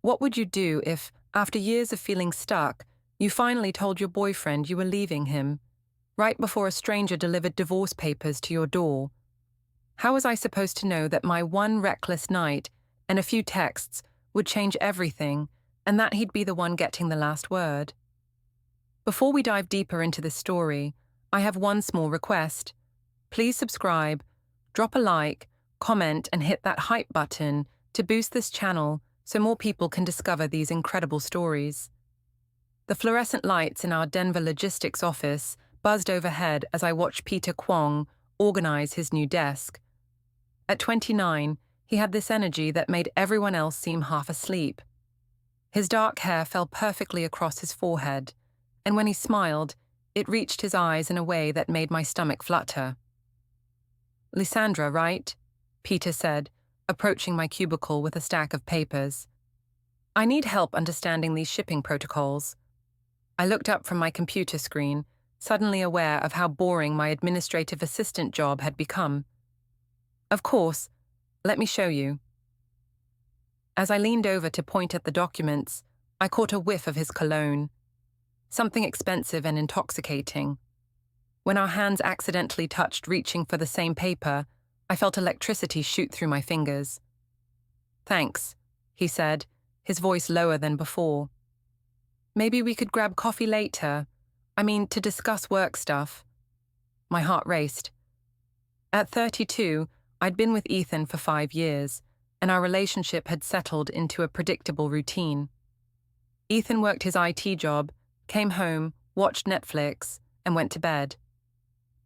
What would you do if, after years of feeling stuck, you finally told your boyfriend you were leaving him, right before a stranger delivered divorce papers to your door? How was I supposed to know that my one reckless night and a few texts would change everything, and that he'd be the one getting the last word? Before we dive deeper into this story, I have one small request. Please subscribe, drop a like, comment, and hit that hype button to boost this channel so more people can discover these incredible stories. The fluorescent lights in our Denver logistics office buzzed overhead as I watched Peter Kwong organize his new desk. At 29, he had this energy that made everyone else seem half asleep. His dark hair fell perfectly across his forehead, and when he smiled, it reached his eyes in a way that made my stomach flutter. "Lysandra, right?" Peter said, approaching my cubicle with a stack of papers. "I need help understanding these shipping protocols." I looked up from my computer screen, suddenly aware of how boring my administrative assistant job had become. "Of course, let me show you." As I leaned over to point at the documents, I caught a whiff of his cologne, something expensive and intoxicating. When our hands accidentally touched reaching for the same paper, I felt electricity shoot through my fingers. "Thanks," he said, his voice lower than before. "Maybe we could grab coffee later. To discuss work stuff." My heart raced. At 32, I'd been with Ethan for 5 years, and our relationship had settled into a predictable routine. Ethan worked his IT job, came home, watched Netflix, and went to bed.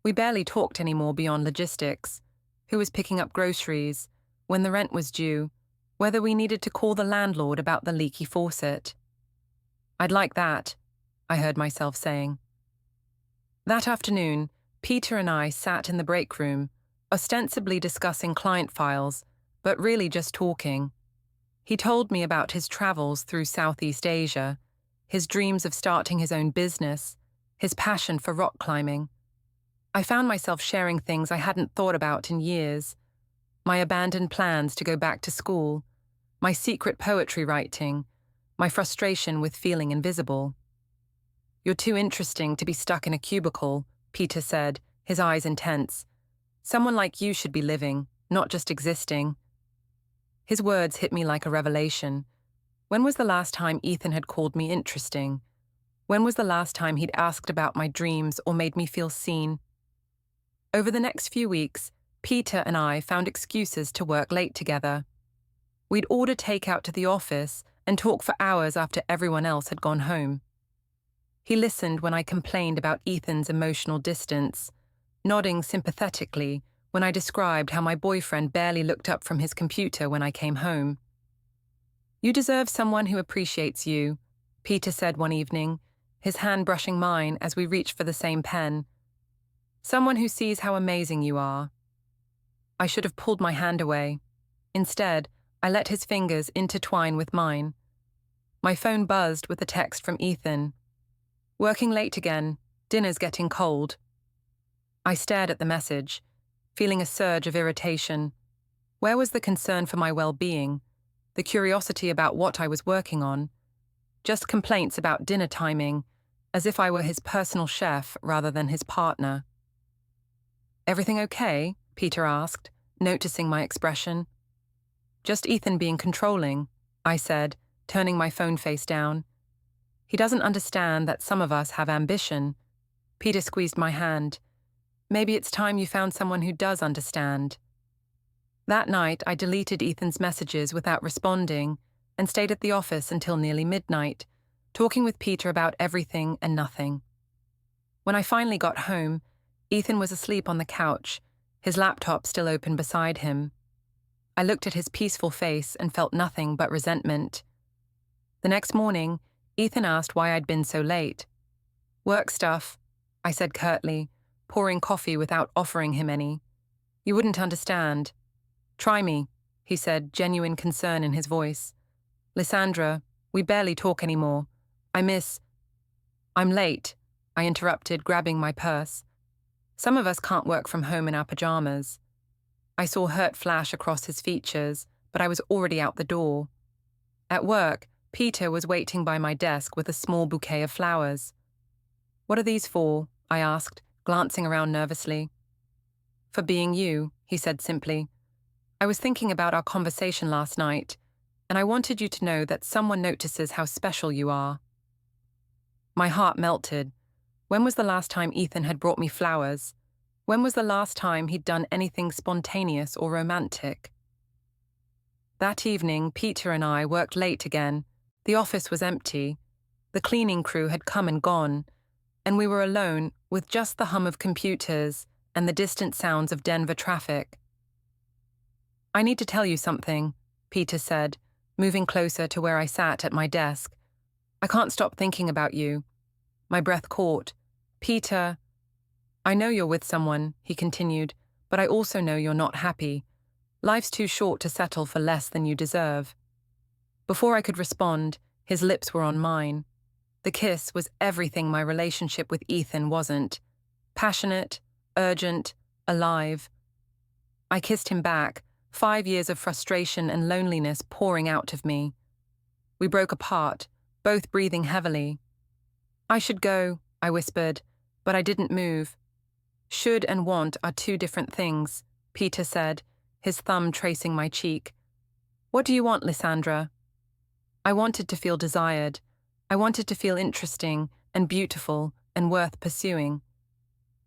We barely talked anymore beyond logistics: who was picking up groceries, when the rent was due, whether we needed to call the landlord about the leaky faucet. "I'd like that," I heard myself saying. That afternoon, Peter and I sat in the break room, ostensibly discussing client files, but really just talking. He told me about his travels through Southeast Asia, his dreams of starting his own business, his passion for rock climbing. I found myself sharing things I hadn't thought about in years: my abandoned plans to go back to school, my secret poetry writing, my frustration with feeling invisible. "You're too interesting to be stuck in a cubicle," Peter said, his eyes intense. "Someone like you should be living, not just existing." His words hit me like a revelation. When was the last time Ethan had called me interesting? When was the last time he'd asked about my dreams or made me feel seen? Over the next few weeks, Peter and I found excuses to work late together. We'd order takeout to the office and talk for hours after everyone else had gone home. He listened when I complained about Ethan's emotional distance, nodding sympathetically when I described how my boyfriend barely looked up from his computer when I came home. "You deserve someone who appreciates you," Peter said one evening, his hand brushing mine as we reached for the same pen. "Someone who sees how amazing you are." I should have pulled my hand away. Instead, I let his fingers intertwine with mine. My phone buzzed with a text from Ethan. "Working late again. Dinner's getting cold." I stared at the message, feeling a surge of irritation. Where was the concern for my well-being, the curiosity about what I was working on? Just complaints about dinner timing, as if I were his personal chef rather than his partner. "Everything okay?" Peter asked, noticing my expression. "Just Ethan being controlling," I said, turning my phone face down. "He doesn't understand that some of us have ambition." Peter squeezed my hand. "Maybe it's time you found someone who does understand." That night, I deleted Ethan's messages without responding and stayed at the office until nearly midnight, talking with Peter about everything and nothing. When I finally got home, Ethan was asleep on the couch, his laptop still open beside him. I looked at his peaceful face and felt nothing but resentment. The next morning, Ethan asked why I'd been so late. "Work stuff," I said curtly, pouring coffee without offering him any. "You wouldn't understand." "Try me," he said, genuine concern in his voice. "Lysandra, we barely talk anymore. I'm late," I interrupted, grabbing my purse. "Some of us can't work from home in our pajamas." I saw hurt flash across his features, but I was already out the door. At work, Peter was waiting by my desk with a small bouquet of flowers. "What are these for?" I asked, glancing around nervously. "For being you," he said simply. "I was thinking about our conversation last night, and I wanted you to know that someone notices how special you are." My heart melted. When was the last time Ethan had brought me flowers? When was the last time he'd done anything spontaneous or romantic? That evening, Peter and I worked late again. The office was empty. The cleaning crew had come and gone, and we were alone with just the hum of computers and the distant sounds of Denver traffic. "I need to tell you something," Peter said, moving closer to where I sat at my desk. "I can't stop thinking about you." My breath caught. "Peter, I know you're with someone," he continued, "but I also know you're not happy. Life's too short to settle for less than you deserve." Before I could respond, his lips were on mine. The kiss was everything my relationship with Ethan wasn't. Passionate, urgent, alive. I kissed him back, 5 years of frustration and loneliness pouring out of me. We broke apart, both breathing heavily. "I should go," I whispered, but I didn't move. "Should and want are two different things," Peter said, his thumb tracing my cheek. "What do you want, Lysandra?" I wanted to feel desired. I wanted to feel interesting and beautiful and worth pursuing.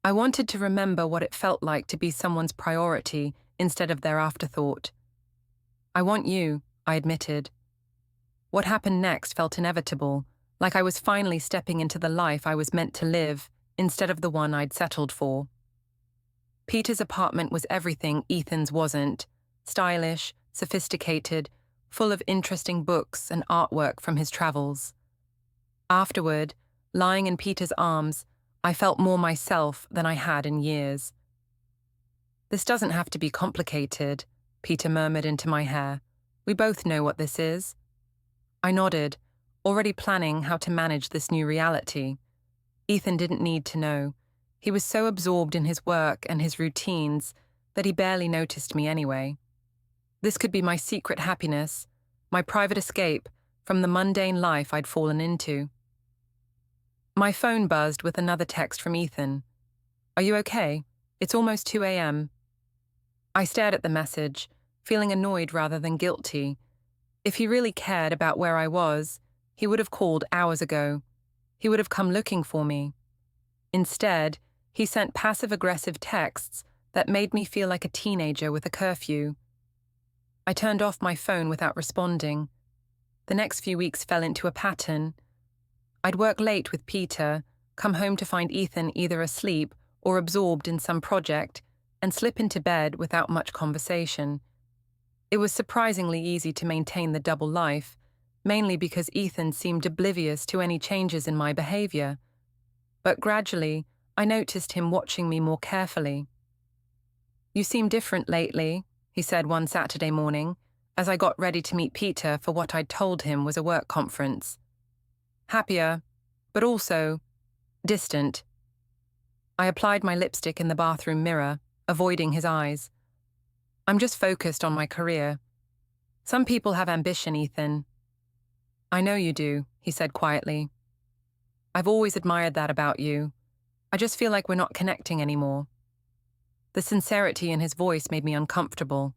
I wanted to remember what it felt like to be someone's priority instead of their afterthought. "I want you," I admitted. What happened next felt inevitable, like I was finally stepping into the life I was meant to live instead of the one I'd settled for. Peter's apartment was everything Ethan's wasn't: stylish, sophisticated, full of interesting books and artwork from his travels. Afterward, lying in Peter's arms, I felt more myself than I had in years. "This doesn't have to be complicated," Peter murmured into my hair. "We both know what this is." I nodded, already planning how to manage this new reality. Ethan didn't need to know. He was so absorbed in his work and his routines that he barely noticed me anyway. This could be my secret happiness, my private escape from the mundane life I'd fallen into. My phone buzzed with another text from Ethan. "Are you okay? It's almost 2 a.m. I stared at the message, feeling annoyed rather than guilty. If he really cared about where I was, he would have called hours ago. He would have come looking for me. Instead, he sent passive-aggressive texts that made me feel like a teenager with a curfew. I turned off my phone without responding. The next few weeks fell into a pattern. I'd work late with Peter, come home to find Ethan either asleep or absorbed in some project, and slip into bed without much conversation. It was surprisingly easy to maintain the double life, mainly because Ethan seemed oblivious to any changes in my behavior. But gradually, I noticed him watching me more carefully. "You seem different lately," he said one Saturday morning, as I got ready to meet Peter for what I'd told him was a work conference. "Happier, but also distant." I applied my lipstick in the bathroom mirror, avoiding his eyes. "I'm just focused on my career. Some people have ambition, Ethan." "I know you do," he said quietly. "I've always admired that about you. I just feel like we're not connecting anymore." The sincerity in his voice made me uncomfortable.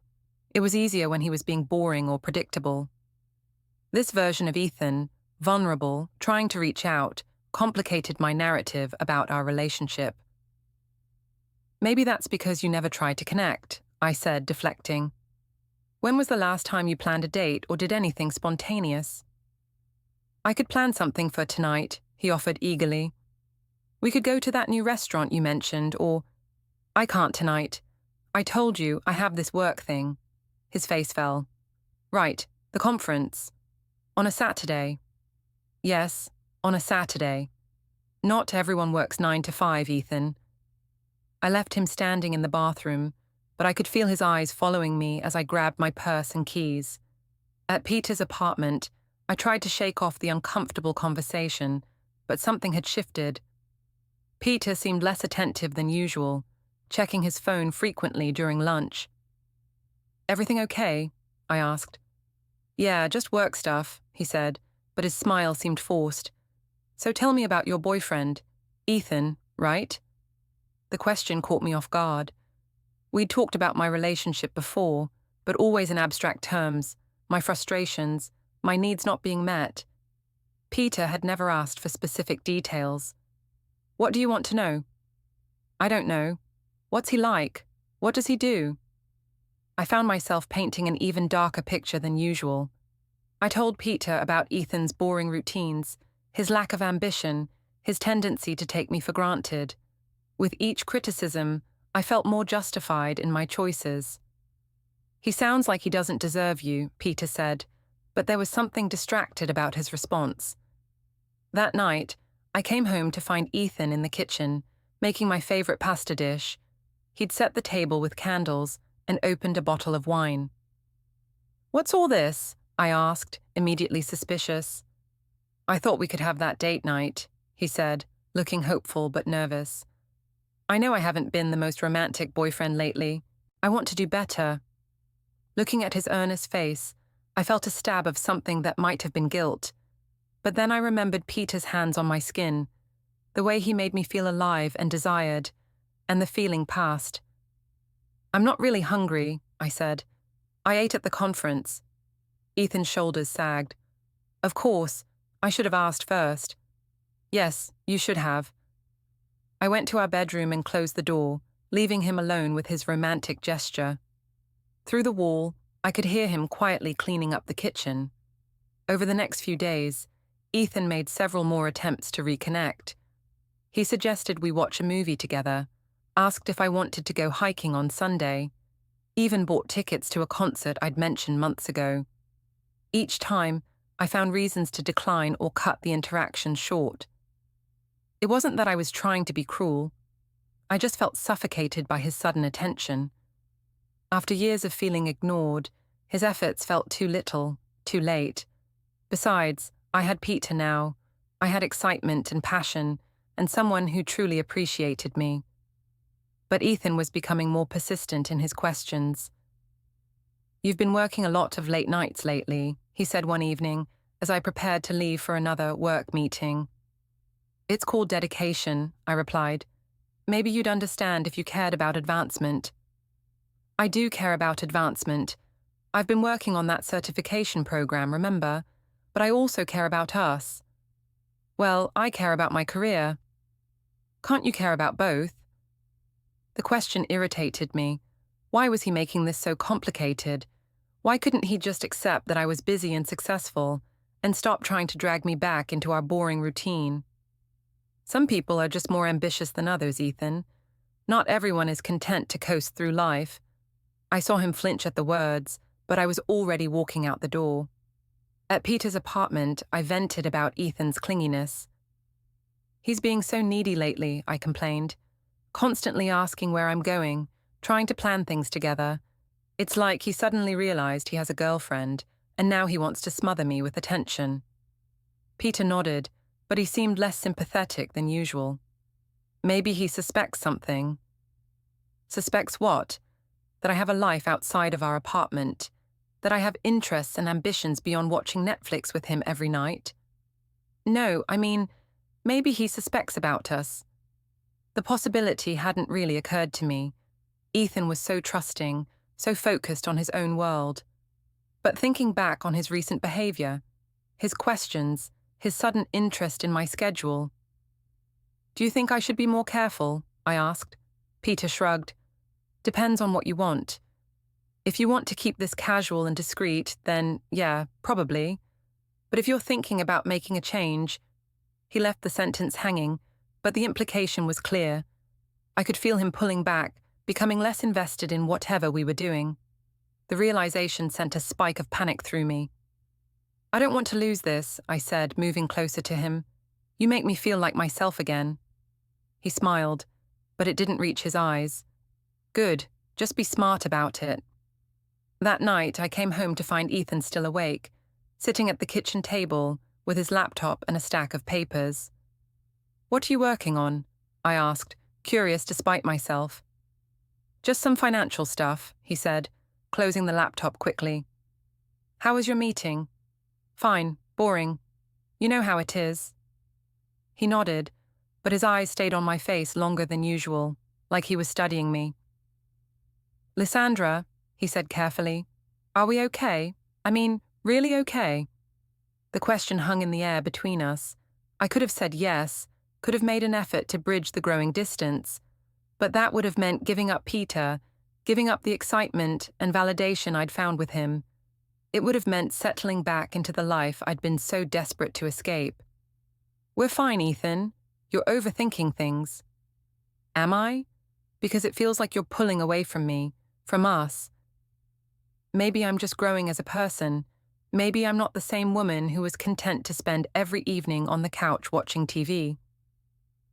It was easier when he was being boring or predictable. This version of Ethan, vulnerable, trying to reach out, complicated my narrative about our relationship. "Maybe that's because you never tried to connect," I said, deflecting. "When was the last time you planned a date or did anything spontaneous?" "I could plan something for tonight," he offered eagerly. "We could go to that new restaurant you mentioned, or—" "I can't tonight. I told you I have this work thing." His face fell. "Right, the conference. On a Saturday." "Yes, on a Saturday. Not everyone works 9 to 5, Ethan." I left him standing in the bathroom, but I could feel his eyes following me as I grabbed my purse and keys. At Peter's apartment, I tried to shake off the uncomfortable conversation, but something had shifted. Peter seemed less attentive than usual, checking his phone frequently during lunch. "Everything okay?" I asked. Yeah, just work stuff, he said, but his smile seemed forced. So tell me about your boyfriend. Ethan, right? The question caught me off guard. We'd talked about my relationship before, but always in abstract terms, my frustrations, my needs not being met. Peter had never asked for specific details. What do you want to know? I don't know. What's he like? What does he do? I found myself painting an even darker picture than usual. I told Peter about Ethan's boring routines, his lack of ambition, his tendency to take me for granted. With each criticism, I felt more justified in my choices. He sounds like he doesn't deserve you, Peter said, but there was something distracted about his response. That night, I came home to find Ethan in the kitchen, making my favorite pasta dish. He'd set the table with candles and opened a bottle of wine. What's all this? I asked, immediately suspicious. I thought we could have that date night, he said, looking hopeful but nervous. I know I haven't been the most romantic boyfriend lately. I want to do better. Looking at his earnest face, I felt a stab of something that might have been guilt. But then I remembered Peter's hands on my skin, the way he made me feel alive and desired, and the feeling passed. I'm not really hungry, I said. I ate at the conference. Ethan's shoulders sagged. Of course, I should have asked first. Yes, you should have. I went to our bedroom and closed the door, leaving him alone with his romantic gesture. Through the wall, I could hear him quietly cleaning up the kitchen. Over the next few days, Ethan made several more attempts to reconnect. He suggested we watch a movie together, asked if I wanted to go hiking on Sunday, even bought tickets to a concert I'd mentioned months ago. Each time, I found reasons to decline or cut the interaction short. It wasn't that I was trying to be cruel. I just felt suffocated by his sudden attention. After years of feeling ignored, his efforts felt too little, too late. Besides, I had Peter now. I had excitement and passion, and someone who truly appreciated me. But Ethan was becoming more persistent in his questions. You've been working a lot of late nights lately, he said one evening, as I prepared to leave for another work meeting. It's called dedication, I replied. Maybe you'd understand if you cared about advancement. I do care about advancement. I've been working on that certification program, remember? But I also care about us. Well, I care about my career. Can't you care about both? The question irritated me. Why was he making this so complicated? Why couldn't he just accept that I was busy and successful and stop trying to drag me back into our boring routine? Some people are just more ambitious than others, Ethan. Not everyone is content to coast through life. I saw him flinch at the words, but I was already walking out the door. At Peter's apartment, I vented about Ethan's clinginess. He's being so needy lately, I complained, constantly asking where I'm going, trying to plan things together. It's like he suddenly realized he has a girlfriend, and now he wants to smother me with attention. Peter nodded, but he seemed less sympathetic than usual. Maybe he suspects something. Suspects what? That I have a life outside of our apartment, that I have interests and ambitions beyond watching Netflix with him every night. No, I mean, maybe he suspects about us. The possibility hadn't really occurred to me. Ethan was so trusting, so focused on his own world. But thinking back on his recent behavior, his questions, his sudden interest in my schedule. Do you think I should be more careful? I asked. Peter shrugged. Depends on what you want. If you want to keep this casual and discreet, then, yeah, probably. But if you're thinking about making a change... He left the sentence hanging, but the implication was clear. I could feel him pulling back, becoming less invested in whatever we were doing. The realization sent a spike of panic through me. I don't want to lose this, I said, moving closer to him. You make me feel like myself again. He smiled, but it didn't reach his eyes. Good, just be smart about it. That night, I came home to find Ethan still awake, sitting at the kitchen table with his laptop and a stack of papers. What are you working on? I asked, curious despite myself. Just some financial stuff, he said, closing the laptop quickly. How was your meeting? Fine, boring. You know how it is. He nodded, but his eyes stayed on my face longer than usual, like he was studying me. Lysandra, he said carefully, are we okay? I mean, really okay? The question hung in the air between us. I could have said yes, could have made an effort to bridge the growing distance, but that would have meant giving up Peter, giving up the excitement and validation I'd found with him. It would have meant settling back into the life I'd been so desperate to escape. We're fine, Ethan. You're overthinking things. Am I? Because it feels like you're pulling away from me, from us. Maybe I'm just growing as a person. Maybe I'm not the same woman who was content to spend every evening on the couch watching TV.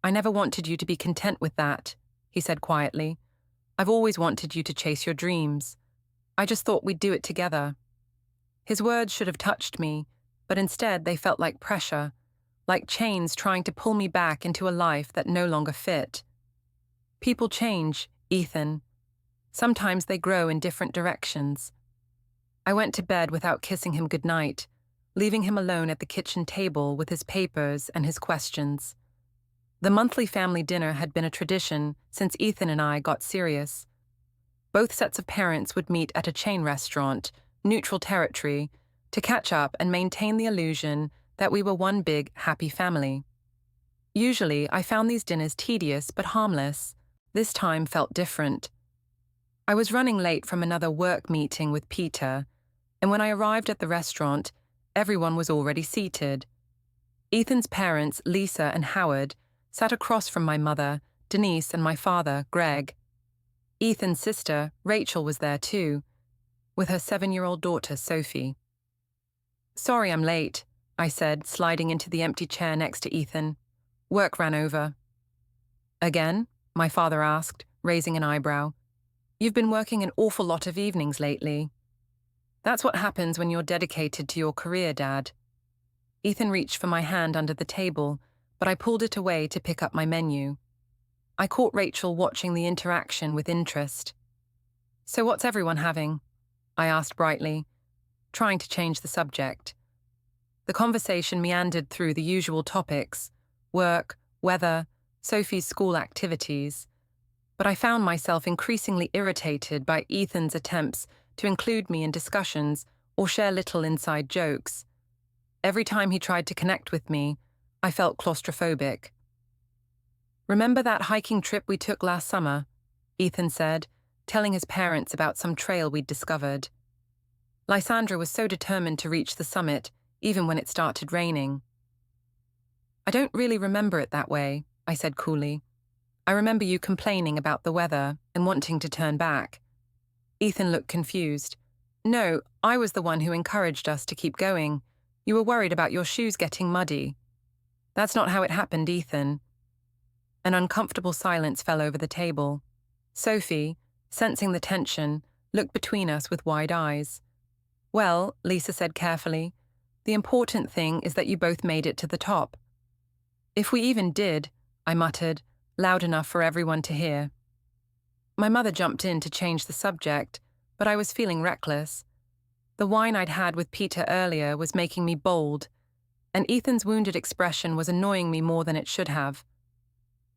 I never wanted you to be content with that, he said quietly. I've always wanted you to chase your dreams. I just thought we'd do it together. His words should have touched me, but instead they felt like pressure, like chains trying to pull me back into a life that no longer fit. People change, Ethan. Sometimes they grow in different directions. I went to bed without kissing him goodnight, leaving him alone at the kitchen table with his papers and his questions. The monthly family dinner had been a tradition since Ethan and I got serious. Both sets of parents would meet at a chain restaurant, neutral territory, to catch up and maintain the illusion that we were one big, happy family. Usually, I found these dinners tedious but harmless. This time felt different. I was running late from another work meeting with Peter, and when I arrived at the restaurant, everyone was already seated. Ethan's parents, Lisa and Howard, sat across from my mother, Denise, and my father, Greg. Ethan's sister, Rachel, was there too, with her 7-year-old daughter, Sophie. Sorry I'm late, I said, sliding into the empty chair next to Ethan. Work ran over. Again? My father asked, raising an eyebrow. You've been working an awful lot of evenings lately. That's what happens when you're dedicated to your career, Dad. Ethan reached for my hand under the table, but I pulled it away to pick up my menu. I caught Rachel watching the interaction with interest. So what's everyone having? I asked brightly, trying to change the subject. The conversation meandered through the usual topics: work, weather, Sophie's school activities. But I found myself increasingly irritated by Ethan's attempts to include me in discussions or share little inside jokes. Every time he tried to connect with me, I felt claustrophobic. Remember that hiking trip we took last summer? Ethan said, telling his parents about some trail we'd discovered. Lysandra was so determined to reach the summit, even when it started raining. I don't really remember it that way, I said coolly. I remember you complaining about the weather and wanting to turn back. Ethan looked confused. No, I was the one who encouraged us to keep going. You were worried about your shoes getting muddy. That's not how it happened, Ethan. An uncomfortable silence fell over the table. Sophie, sensing the tension, looked between us with wide eyes. Well, Lisa said carefully, the important thing is that you both made it to the top. If we even did, I muttered, loud enough for everyone to hear. My mother jumped in to change the subject, but I was feeling reckless. The wine I'd had with Peter earlier was making me bold, and Ethan's wounded expression was annoying me more than it should have.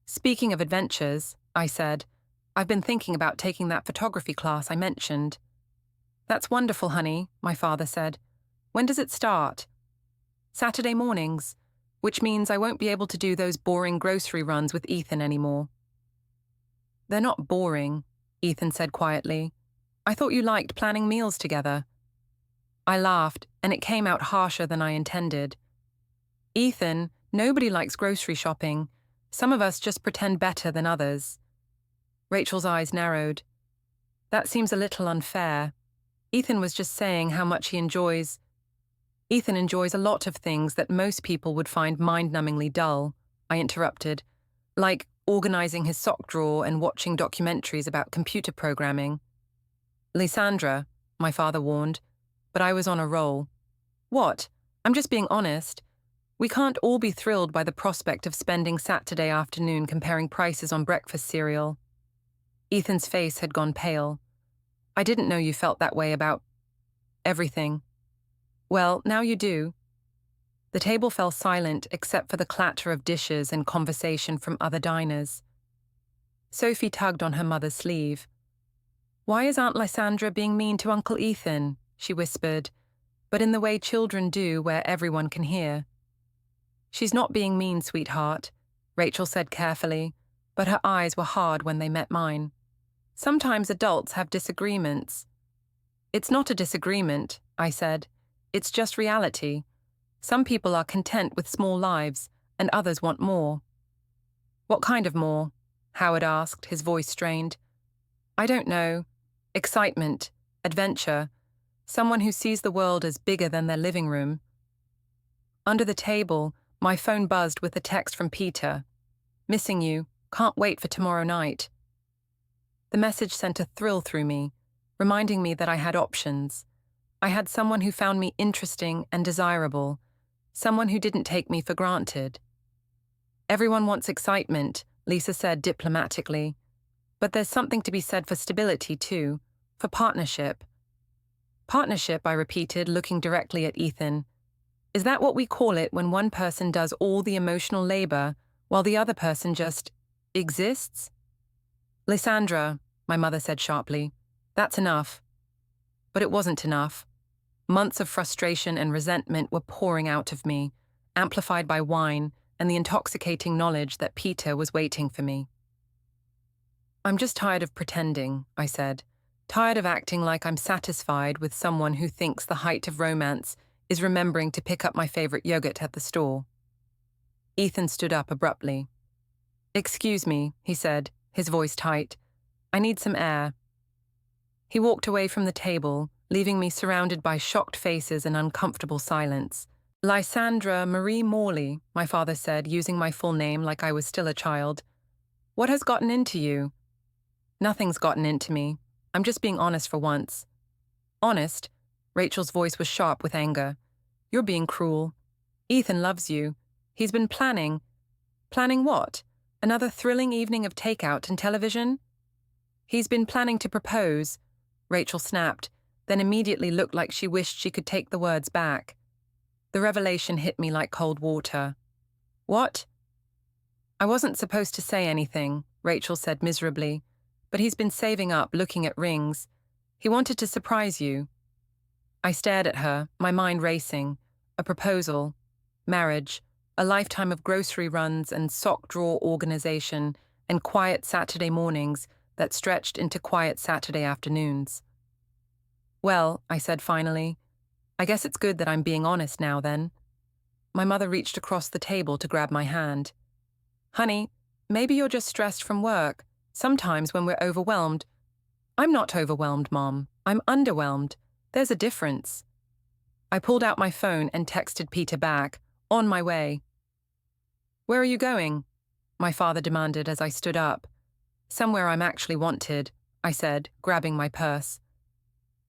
Speaking of adventures, I said, I've been thinking about taking that photography class I mentioned. That's wonderful, honey, my father said. When does it start? Saturday mornings, which means I won't be able to do those boring grocery runs with Ethan anymore. They're not boring, Ethan said quietly. I thought you liked planning meals together. I laughed, and it came out harsher than I intended. Ethan, nobody likes grocery shopping. Some of us just pretend better than others. Rachel's eyes narrowed. That seems a little unfair. Ethan was just saying how much he enjoys. Ethan enjoys a lot of things that most people would find mind-numbingly dull, I interrupted, like organizing his sock drawer and watching documentaries about computer programming. Lysandra, my father warned, but I was on a roll. What? I'm just being honest. We can't all be thrilled by the prospect of spending Saturday afternoon comparing prices on breakfast cereal. Ethan's face had gone pale. I didn't know you felt that way about everything. Well, now you do. The table fell silent except for the clatter of dishes and conversation from other diners. Sophie tugged on her mother's sleeve. "Why is Aunt Lysandra being mean to Uncle Ethan?" she whispered, but in the way children do where everyone can hear. "She's not being mean, sweetheart," Rachel said carefully, but her eyes were hard when they met mine. "Sometimes adults have disagreements." "It's not a disagreement," I said. "It's just reality. Some people are content with small lives, and others want more." "What kind of more?" Howard asked, his voice strained. "I don't know. Excitement, adventure, someone who sees the world as bigger than their living room." Under the table, my phone buzzed with a text from Peter. "Missing you. Can't wait for tomorrow night." The message sent a thrill through me, reminding me that I had options. I had someone who found me interesting and desirable, someone who didn't take me for granted. "Everyone wants excitement," Lisa said diplomatically. "But there's something to be said for stability, too, for partnership." "Partnership," I repeated, looking directly at Ethan. "Is that what we call it when one person does all the emotional labor while the other person just exists?" "Lysandra," my mother said sharply, "that's enough." But it wasn't enough. Months of frustration and resentment were pouring out of me, amplified by wine and the intoxicating knowledge that Peter was waiting for me. "I'm just tired of pretending," I said. "Tired of acting like I'm satisfied with someone who thinks the height of romance is remembering to pick up my favorite yogurt at the store." Ethan stood up abruptly. "Excuse me," he said, his voice tight. "I need some air." He walked away from the table, leaving me surrounded by shocked faces and uncomfortable silence. "Lysandra Marie Morley," my father said, using my full name like I was still a child. "What has gotten into you?" "Nothing's gotten into me. I'm just being honest for once." "Honest?" Rachel's voice was sharp with anger. "You're being cruel. Ethan loves you. He's been planning." "Planning what? Another thrilling evening of takeout and television?" "He's been planning to propose," Rachel snapped, then immediately looked like she wished she could take the words back. The revelation hit me like cold water. "What?" "I wasn't supposed to say anything," Rachel said miserably, "but he's been saving up, looking at rings. He wanted to surprise you." I stared at her, my mind racing. A proposal, marriage, a lifetime of grocery runs and sock drawer organization, and quiet Saturday mornings that stretched into quiet Saturday afternoons. "Well," I said finally, "I guess it's good that I'm being honest now then." My mother reached across the table to grab my hand. "Honey, maybe you're just stressed from work. Sometimes when we're overwhelmed—" "I'm not overwhelmed, Mom. I'm underwhelmed. There's a difference." I pulled out my phone and texted Peter back, "On my way." "Where are you going?" my father demanded as I stood up. "Somewhere I'm actually wanted," I said, grabbing my purse.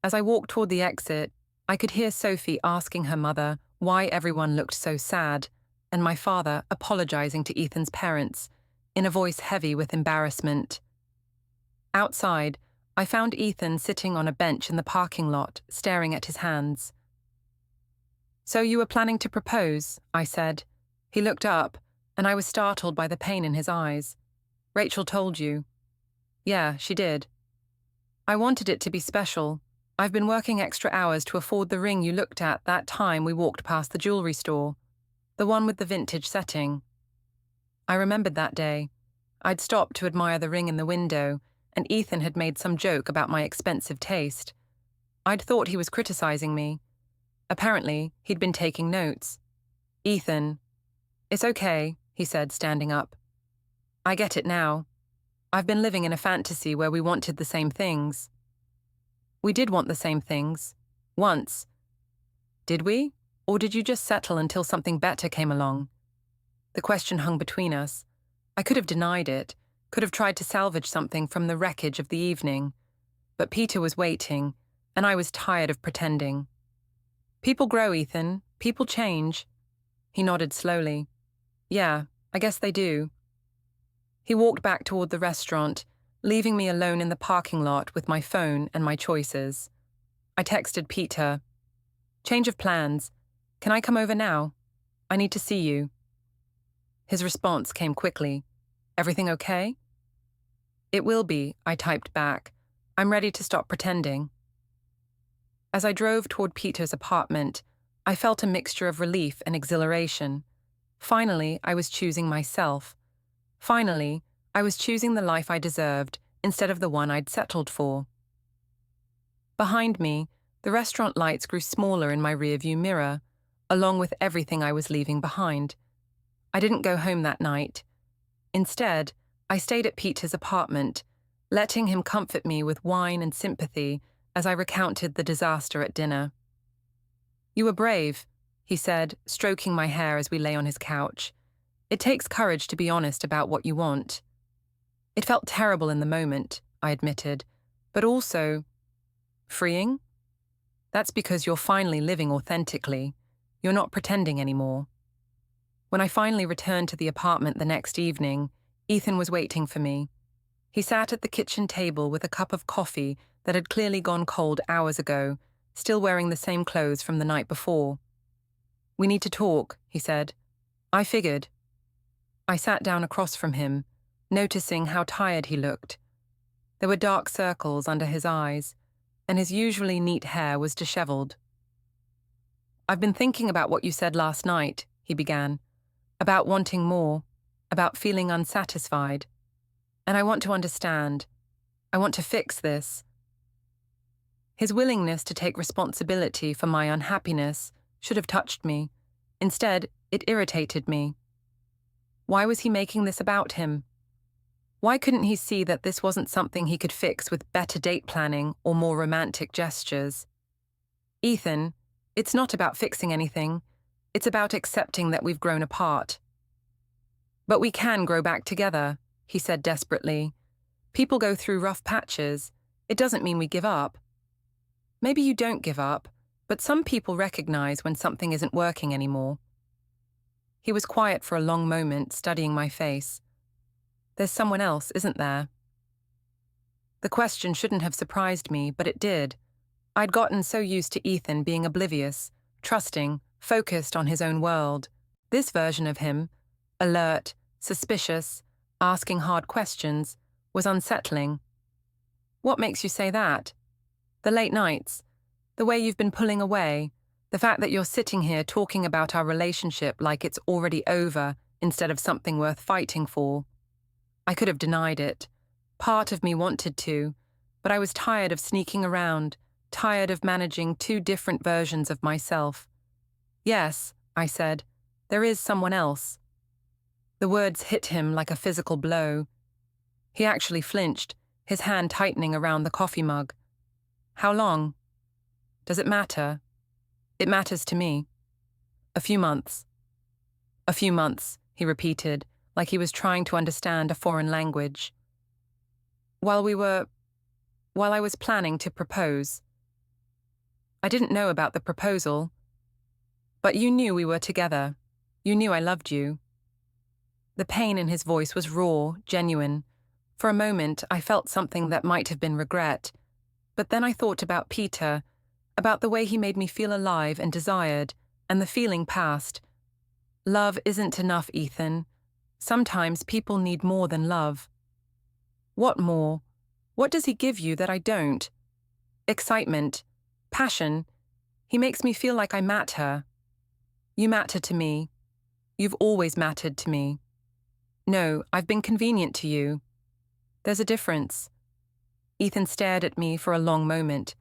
As I walked toward the exit, I could hear Sophie asking her mother why everyone looked so sad, and my father apologizing to Ethan's parents, in a voice heavy with embarrassment. Outside, I found Ethan sitting on a bench in the parking lot, staring at his hands. "So you were planning to propose?" I said. He looked up, and I was startled by the pain in his eyes. "Rachel told you." "Yeah, she did." "I wanted it to be special. I've been working extra hours to afford the ring you looked at that time we walked past the jewelry store, the one with the vintage setting." I remembered that day. I'd stopped to admire the ring in the window, and Ethan had made some joke about my expensive taste. I'd thought he was criticizing me. Apparently, he'd been taking notes. "Ethan." "It's okay," he said, standing up. "I get it now. I've been living in a fantasy where we wanted the same things." "We did want the same things. Once." "Did we? Or did you just settle until something better came along?" The question hung between us. I could have denied it, could have tried to salvage something from the wreckage of the evening. But Peter was waiting, and I was tired of pretending. "People grow, Ethan. People change." He nodded slowly. "Yeah, I guess they do." He walked back toward the restaurant, leaving me alone in the parking lot with my phone and my choices. I texted Peter, Change of plans. Can I come over now? I need to see you. His response came quickly. Everything okay? It will be, I typed back. I'm ready to stop pretending. As I drove toward Peter's apartment, I felt a mixture of relief and exhilaration. Finally, I was choosing myself. Finally, I was choosing the life I deserved instead of the one I'd settled for. Behind me, the restaurant lights grew smaller in my rearview mirror, along with everything I was leaving behind. I didn't go home that night. Instead, I stayed at Peter's apartment, letting him comfort me with wine and sympathy as I recounted the disaster at dinner. You were brave, he said, stroking my hair as we lay on his couch. It takes courage to be honest about what you want. It felt terrible in the moment, I admitted, but also freeing? That's because you're finally living authentically. You're not pretending anymore. When I finally returned to the apartment the next evening, Ethan was waiting for me. He sat at the kitchen table with a cup of coffee that had clearly gone cold hours ago, still wearing the same clothes from the night before. We need to talk, he said. I figured. I sat down across from him, noticing how tired he looked. There were dark circles under his eyes, and his usually neat hair was disheveled. I've been thinking about what you said last night, he began, about wanting more, about feeling unsatisfied. And I want to understand. I want to fix this. His willingness to take responsibility for my unhappiness should have touched me. Instead, it irritated me. Why was he making this about him? Why couldn't he see that this wasn't something he could fix with better date planning or more romantic gestures? Ethan, it's not about fixing anything. It's about accepting that we've grown apart. But we can grow back together, he said desperately. People go through rough patches. It doesn't mean we give up. Maybe you don't give up, but some people recognize when something isn't working anymore. He was quiet for a long moment, studying my face. There's someone else, isn't there? The question shouldn't have surprised me, but it did. I'd gotten so used to Ethan being oblivious, trusting, focused on his own world. This version of him, alert, suspicious, asking hard questions, was unsettling. What makes you say that? The late nights, the way you've been pulling away, the fact that you're sitting here talking about our relationship like it's already over instead of something worth fighting for. I could have denied it. Part of me wanted to, but I was tired of sneaking around, tired of managing two different versions of myself. Yes, I said, there is someone else. The words hit him like a physical blow. He actually flinched, his hand tightening around the coffee mug. How long? Does it matter? It matters to me. A few months. A few months, he repeated, like he was trying to understand a foreign language. While I was planning to propose. I didn't know about the proposal. But you knew we were together. You knew I loved you. The pain in his voice was raw, genuine. For a moment, I felt something that might have been regret. But then I thought about Peter, about the way he made me feel alive and desired, and the feeling passed. Love isn't enough, Ethan. Sometimes people need more than love. What more? What does he give you that I don't? Excitement. Passion. He makes me feel like I matter. You matter to me. You've always mattered to me. No, I've been convenient to you. There's a difference. Ethan stared at me for a long moment.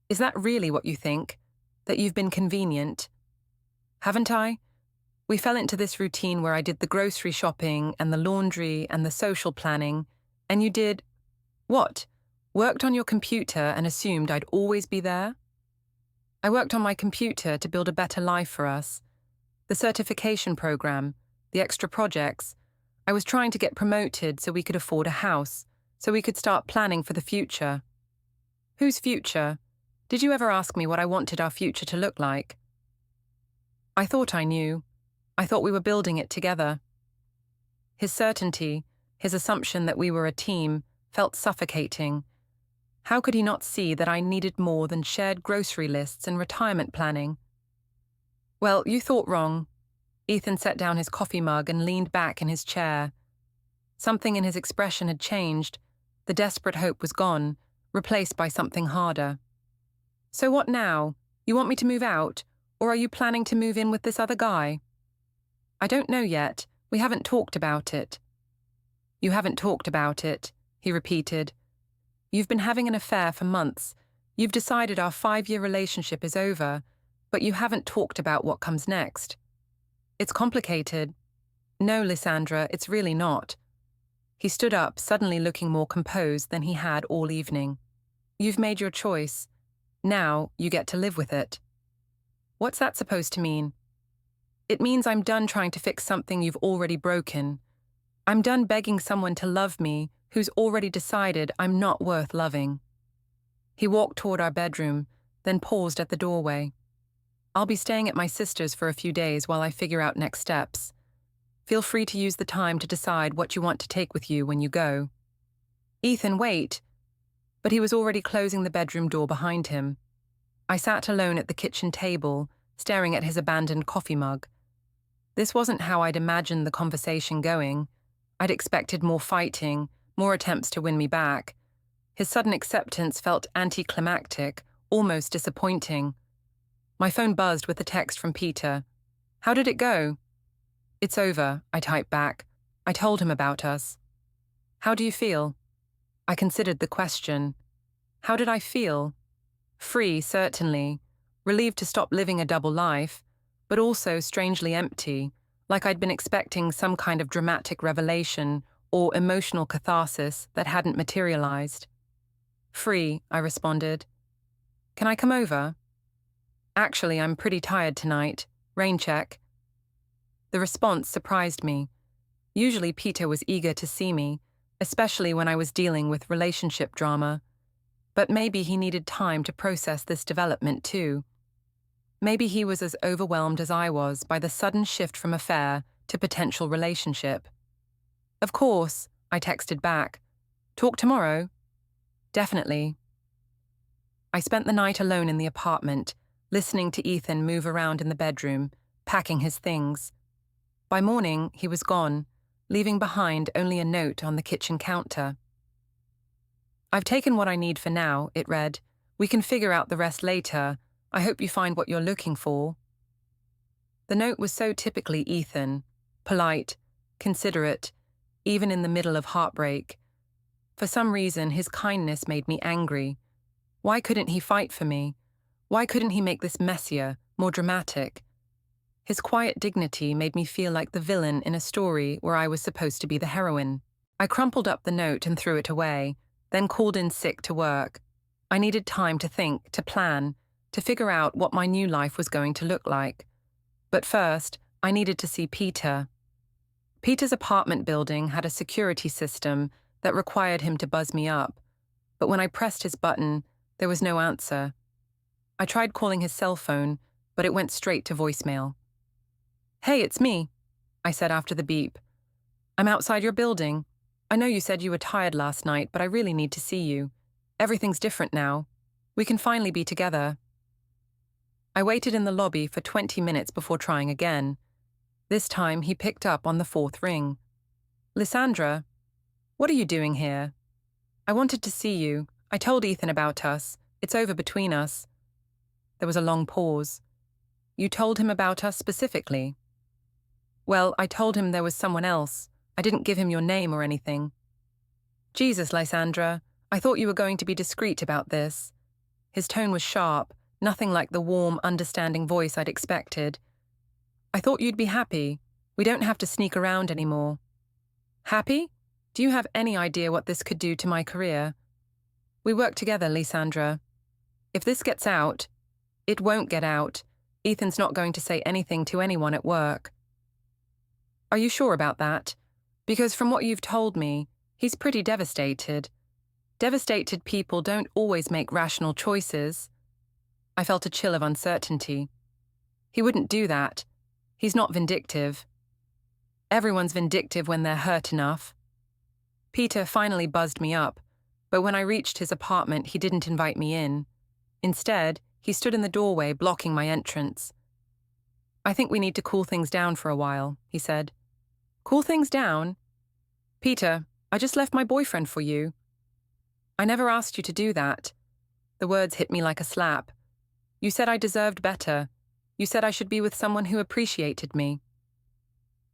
Is that really what you think? That you've been convenient? Haven't I? We fell into this routine where I did the grocery shopping and the laundry and the social planning, and you did, what? Worked on your computer and assumed I'd always be there? I worked on my computer to build a better life for us. The certification program, the extra projects. I was trying to get promoted so we could afford a house, so we could start planning for the future. Whose future? Did you ever ask me what I wanted our future to look like? I thought I knew. I thought we were building it together. His certainty, his assumption that we were a team, felt suffocating. How could he not see that I needed more than shared grocery lists and retirement planning? Well, you thought wrong. Ethan set down his coffee mug and leaned back in his chair. Something in his expression had changed. The desperate hope was gone, replaced by something harder. So what now? You want me to move out, or are you planning to move in with this other guy? I don't know yet. We haven't talked about it. You haven't talked about it, he repeated. You've been having an affair for months. You've decided our 5-year relationship is over, but you haven't talked about what comes next. It's complicated. No, Lysandra, it's really not. He stood up, suddenly looking more composed than he had all evening. You've made your choice. Now you get to live with it. What's that supposed to mean? It means I'm done trying to fix something you've already broken. I'm done begging someone to love me who's already decided I'm not worth loving. He walked toward our bedroom, then paused at the doorway. I'll be staying at my sister's for a few days while I figure out next steps. Feel free to use the time to decide what you want to take with you when you go. Ethan, wait. But he was already closing the bedroom door behind him. I sat alone at the kitchen table, staring at his abandoned coffee mug. This wasn't how I'd imagined the conversation going. I'd expected more fighting, more attempts to win me back. His sudden acceptance felt anticlimactic, almost disappointing. My phone buzzed with a text from Peter. How did it go? It's over, I typed back. I told him about us. How do you feel? I considered the question. How did I feel? Free, certainly. Relieved to stop living a double life, but also strangely empty, like I'd been expecting some kind of dramatic revelation or emotional catharsis that hadn't materialized. Free, I responded. Can I come over? Actually, I'm pretty tired tonight. Rain check. The response surprised me. Usually Peter was eager to see me, especially when I was dealing with relationship drama. But maybe he needed time to process this development too. Maybe he was as overwhelmed as I was by the sudden shift from affair to potential relationship. Of course, I texted back. Talk tomorrow? Definitely. I spent the night alone in the apartment, listening to Ethan move around in the bedroom, packing his things. By morning, he was gone, leaving behind only a note on the kitchen counter. I've taken what I need for now, it read. We can figure out the rest later. I hope you find what you're looking for. The note was so typically Ethan, polite, considerate, even in the middle of heartbreak. For some reason, his kindness made me angry. Why couldn't he fight for me? Why couldn't he make this messier, more dramatic? His quiet dignity made me feel like the villain in a story where I was supposed to be the heroine. I crumpled up the note and threw it away, then called in sick to work. I needed time to think, to plan, to figure out what my new life was going to look like. But first, I needed to see Peter. Peter's apartment building had a security system that required him to buzz me up, but when I pressed his button, there was no answer. I tried calling his cell phone, but it went straight to voicemail. Hey, it's me, I said after the beep. I'm outside your building. I know you said you were tired last night, but I really need to see you. Everything's different now. We can finally be together. I waited in the lobby for 20 minutes before trying again. This time he picked up on the 4th ring. Lysandra, what are you doing here? I wanted to see you. I told Ethan about us. It's over between us. There was a long pause. You told him about us specifically? Well, I told him there was someone else. I didn't give him your name or anything. Jesus, Lysandra, I thought you were going to be discreet about this. His tone was sharp, nothing like the warm, understanding voice I'd expected. I thought you'd be happy. We don't have to sneak around anymore. Happy? Do you have any idea what this could do to my career? We work together, Lysandra. If this gets out, it won't get out. Ethan's not going to say anything to anyone at work. Are you sure about that? Because from what you've told me, he's pretty devastated. Devastated people don't always make rational choices. I felt a chill of uncertainty. He wouldn't do that. He's not vindictive. Everyone's vindictive when they're hurt enough. Peter finally buzzed me up, but when I reached his apartment, he didn't invite me in. Instead, he stood in the doorway blocking my entrance. I think we need to cool things down for a while, he said. Cool things down? Peter, I just left my boyfriend for you. I never asked you to do that. The words hit me like a slap. You said I deserved better. You said I should be with someone who appreciated me.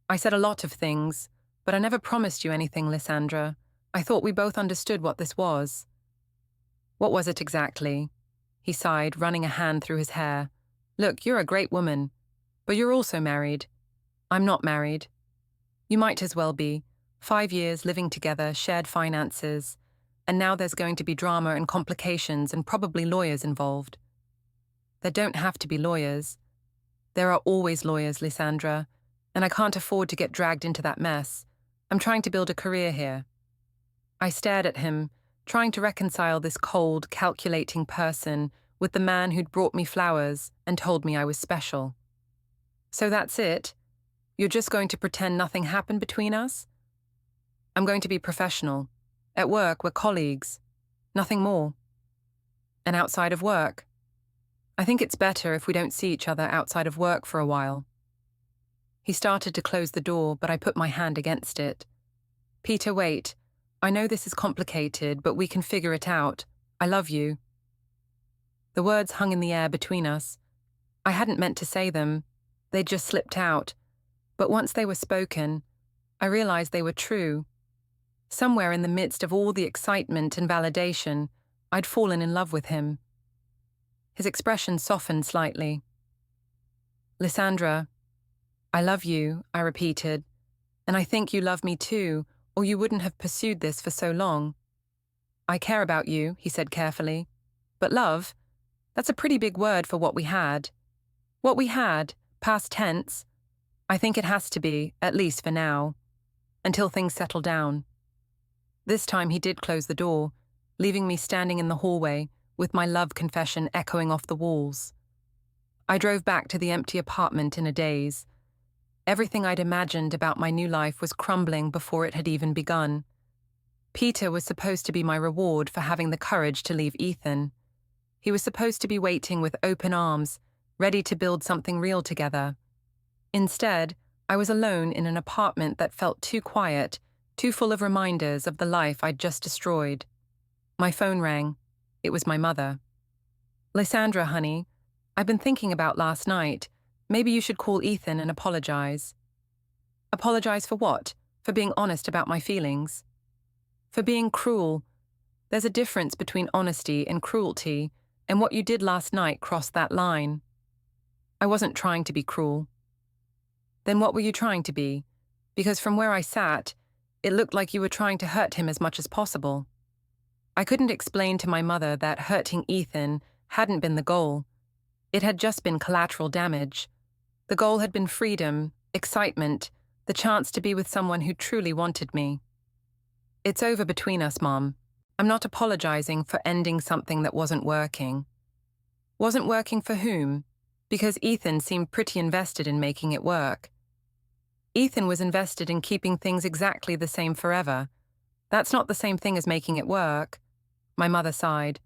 I said a lot of things, but I never promised you anything, Lysandra. I thought we both understood what this was. What was it exactly? He sighed, running a hand through his hair. Look, you're a great woman, but you're also married. I'm not married. You might as well be. 5 years living together, shared finances, and now there's going to be drama and complications and probably lawyers involved. There don't have to be lawyers. There are always lawyers, Lysandra, and I can't afford to get dragged into that mess. I'm trying to build a career here. I stared at him, trying to reconcile this cold, calculating person with the man who'd brought me flowers and told me I was special. So that's it? You're just going to pretend nothing happened between us? I'm going to be professional. At work, we're colleagues. Nothing more. And outside of work? I think it's better if we don't see each other outside of work for a while. He started to close the door, but I put my hand against it. Peter, wait. I know this is complicated, but we can figure it out. I love you. The words hung in the air between us. I hadn't meant to say them. They'd just slipped out. But once they were spoken, I realized they were true. Somewhere in the midst of all the excitement and validation, I'd fallen in love with him. His expression softened slightly. Lysandra, I love you, I repeated, and I think you love me too, or you wouldn't have pursued this for so long. I care about you, he said carefully. But love, that's a pretty big word for what we had. What we had, past tense. I think it has to be, at least for now, until things settle down. This time he did close the door, leaving me standing in the hallway with my love confession echoing off the walls. I drove back to the empty apartment in a daze. Everything I'd imagined about my new life was crumbling before it had even begun. Peter was supposed to be my reward for having the courage to leave Ethan. He was supposed to be waiting with open arms, ready to build something real together. Instead, I was alone in an apartment that felt too quiet, too full of reminders of the life I'd just destroyed. My phone rang. It was my mother. Lysandra, honey, I've been thinking about last night. Maybe you should call Ethan and apologize. Apologize for what? For being honest about my feelings? For being cruel. There's a difference between honesty and cruelty, and what you did last night crossed that line. I wasn't trying to be cruel. Then what were you trying to be? Because from where I sat, it looked like you were trying to hurt him as much as possible. I couldn't explain to my mother that hurting Ethan hadn't been the goal. It had just been collateral damage. The goal had been freedom, excitement, the chance to be with someone who truly wanted me. It's over between us, Mom. I'm not apologizing for ending something that wasn't working. Wasn't working for whom? Because Ethan seemed pretty invested in making it work. Ethan was invested in keeping things exactly the same forever. That's not the same thing as making it work. My mother sighed.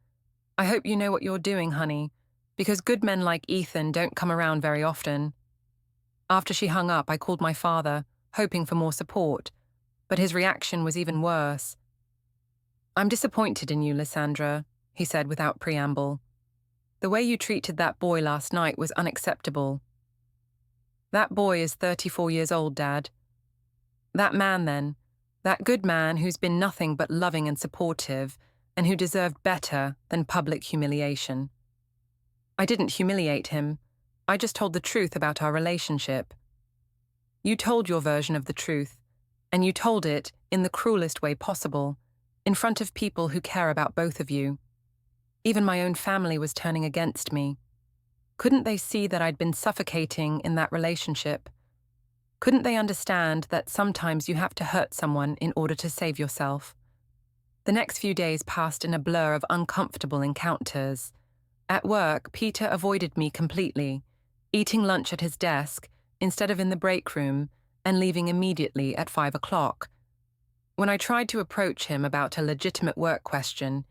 I hope you know what you're doing, honey, because good men like Ethan don't come around very often. After she hung up, I called my father, hoping for more support, but his reaction was even worse. I'm disappointed in you, Lysandra, he said without preamble. The way you treated that boy last night was unacceptable. That boy is 34 years old, Dad. That man, then, that good man who's been nothing but loving and supportive, and who deserved better than public humiliation. I didn't humiliate him. I just told the truth about our relationship. You told your version of the truth, and you told it in the cruelest way possible, in front of people who care about both of you. Even my own family was turning against me. Couldn't they see that I'd been suffocating in that relationship? Couldn't they understand that sometimes you have to hurt someone in order to save yourself? The next few days passed in a blur of uncomfortable encounters. At work, Peter avoided me completely, eating lunch at his desk instead of in the break room and leaving immediately at 5 o'clock. When I tried to approach him about a legitimate work question,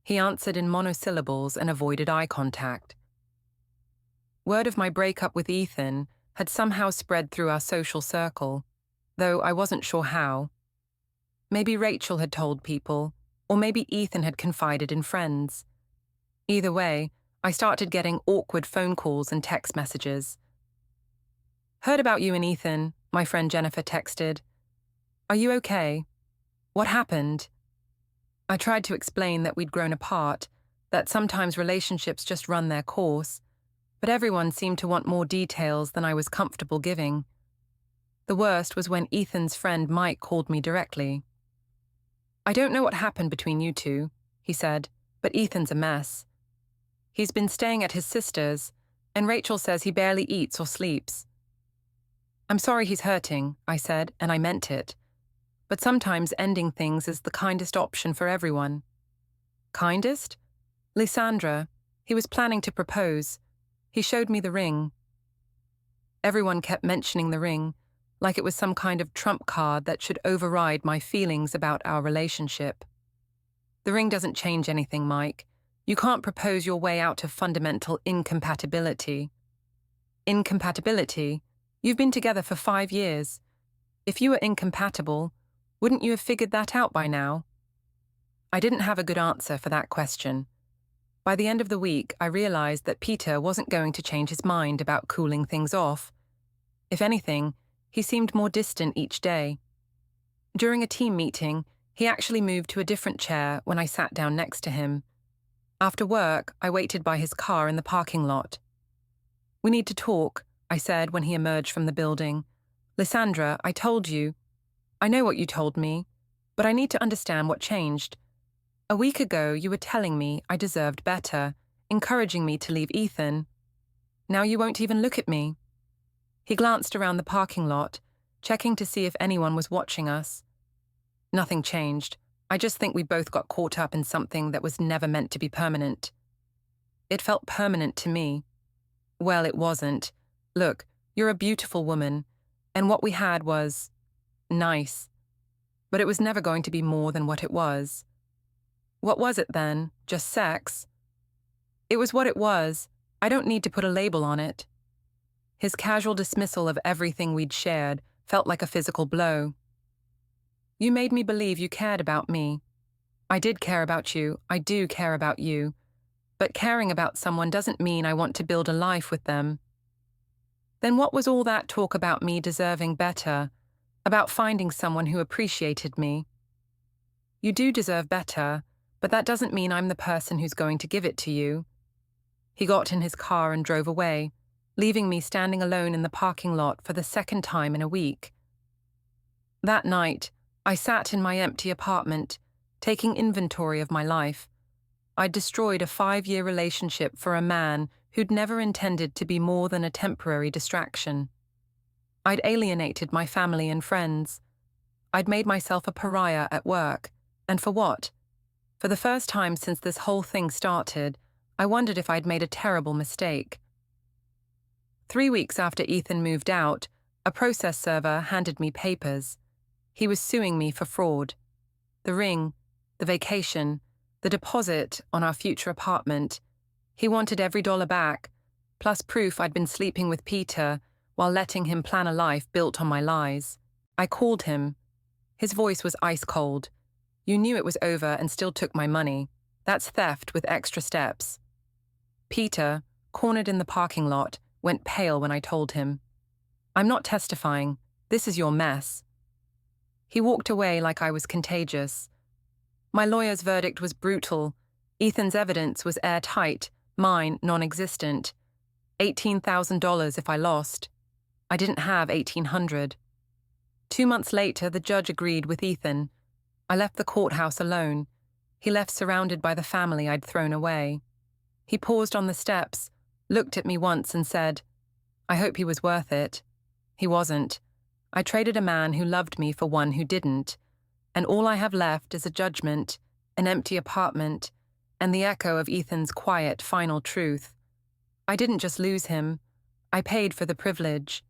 he answered in monosyllables and avoided eye contact. Word of my breakup with Ethan had somehow spread through our social circle, though I wasn't sure how. Maybe Rachel had told people, or maybe Ethan had confided in friends. Either way, I started getting awkward phone calls and text messages. "Heard about you and Ethan," my friend Jennifer texted. "Are you okay? What happened?" I tried to explain that we'd grown apart, that sometimes relationships just run their course, but everyone seemed to want more details than I was comfortable giving. The worst was when Ethan's friend Mike called me directly. "I don't know what happened between you two," he said, "but Ethan's a mess. He's been staying at his sister's, and Rachel says he barely eats or sleeps." "I'm sorry he's hurting," I said, and I meant it. But sometimes ending things is the kindest option for everyone. Kindest? Lysandra. He was planning to propose. He showed me the ring. Everyone kept mentioning the ring, like it was some kind of trump card that should override my feelings about our relationship. "The ring doesn't change anything, Mike. You can't propose your way out of fundamental incompatibility." "Incompatibility? You've been together for 5 years. If you were incompatible, wouldn't you have figured that out by now?" I didn't have a good answer for that question. By the end of the week, I realized that Peter wasn't going to change his mind about cooling things off. If anything, he seemed more distant each day. During a team meeting, he actually moved to a different chair when I sat down next to him. After work, I waited by his car in the parking lot. "We need to talk," I said when he emerged from the building. "Lysandra, I told you. I know what you told me, but I need to understand what changed. A week ago, you were telling me I deserved better, encouraging me to leave Ethan. Now you won't even look at me." He glanced around the parking lot, checking to see if anyone was watching us. "Nothing changed. I just think we both got caught up in something that was never meant to be permanent." It felt permanent to me. Well, it wasn't. Look, you're a beautiful woman, and what we had was nice. But it was never going to be more than what it was. What was it then? Just sex? It was what it was. I don't need to put a label on it. His casual dismissal of everything we'd shared felt like a physical blow. "You made me believe you cared about me. I did care about you. I do care about you. But caring about someone doesn't mean I want to build a life with them." Then what was all that talk about me deserving better, about finding someone who appreciated me? "You do deserve better, but that doesn't mean I'm the person who's going to give it to you." He got in his car and drove away, leaving me standing alone in the parking lot for the second time in a week. That night, I sat in my empty apartment, taking inventory of my life. I'd destroyed a 5-year relationship for a man who'd never intended to be more than a temporary distraction. I'd alienated my family and friends. I'd made myself a pariah at work. And for what? For the first time since this whole thing started, I wondered if I'd made a terrible mistake. 3 weeks after Ethan moved out, a process server handed me papers. He was suing me for fraud. The ring, the vacation, the deposit on our future apartment. He wanted every dollar back, plus proof I'd been sleeping with Peter while letting him plan a life built on my lies. I called him. His voice was ice cold. "You knew it was over and still took my money. That's theft with extra steps." Peter, cornered in the parking lot, went pale when I told him. "I'm not testifying. This is your mess." He walked away like I was contagious. My lawyer's verdict was brutal. Ethan's evidence was airtight, mine non-existent. $18,000 if I lost. I didn't have 1,800. 2 months later, the judge agreed with Ethan. I left the courthouse alone. He left surrounded by the family I'd thrown away. He paused on the steps, looked at me once and said, "I hope he was worth it." He wasn't. I traded a man who loved me for one who didn't, and all I have left is a judgment, an empty apartment, and the echo of Ethan's quiet, final truth. I didn't just lose him. I paid for the privilege.